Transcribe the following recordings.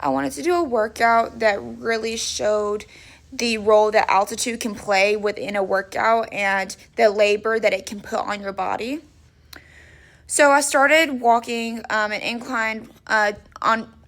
I wanted to do a workout that really showed the role that altitude can play within a workout and the labor that it can put on your body. So I started walking an incline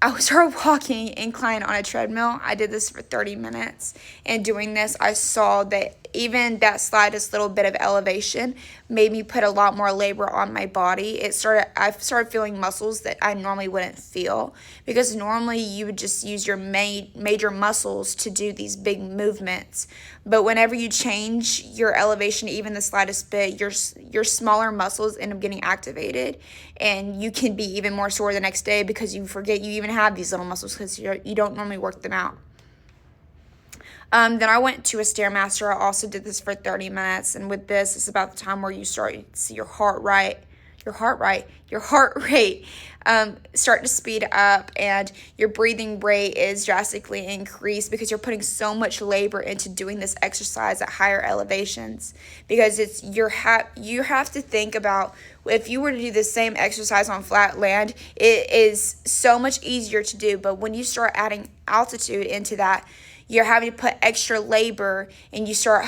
I started walking incline on a treadmill. I did this for 30 minutes. And doing this, I saw that even that slightest little bit of elevation made me put a lot more labor on my body. I started feeling muscles that I normally wouldn't feel, because normally you would just use your major muscles to do these big movements. But whenever you change your elevation even the slightest bit, your smaller muscles end up getting activated, and you can be even more sore the next day because you forget you even have these little muscles because you don't normally work them out. Then I went to a Stairmaster. I also did this for 30 minutes. And with this, it's about the time where you start to see your heart rate start to speed up, and your breathing rate is drastically increased because you're putting so much labor into doing this exercise at higher elevations. Because you have to think about, if you were to do the same exercise on flat land, it is so much easier to do. But when you start adding altitude into that, you're having to put extra labor, and you start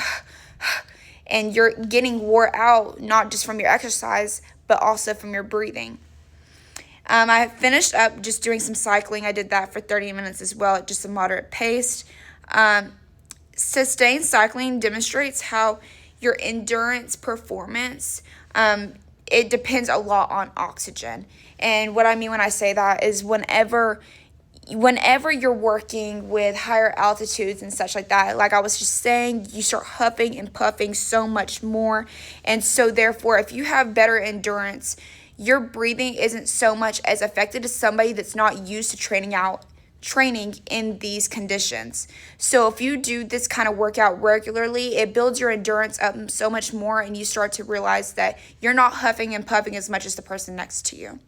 and you're getting wore out, not just from your exercise but also from your breathing. I finished up just doing some cycling. I did that for 30 minutes as well at just a moderate pace. Sustained cycling demonstrates how your endurance performance, it depends a lot on oxygen. And what I mean when I say that is whenever you're working with higher altitudes and such like that, like I was just saying, you start huffing and puffing so much more. And so therefore, if you have better endurance, your breathing isn't so much as affected as somebody that's not used to training in these conditions. So if you do this kind of workout regularly, it builds your endurance up so much more, and you start to realize that you're not huffing and puffing as much as the person next to you.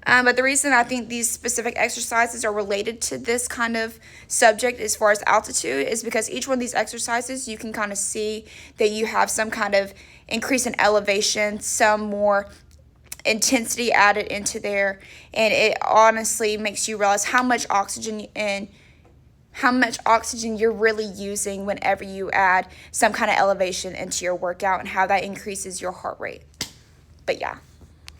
But the reason I think these specific exercises are related to this kind of subject as far as altitude is because each one of these exercises, you can kind of see that you have some kind of increase in elevation, some more intensity added into there, and it honestly makes you realize how much oxygen you're really using whenever you add some kind of elevation into your workout, and how that increases your heart rate. But yeah.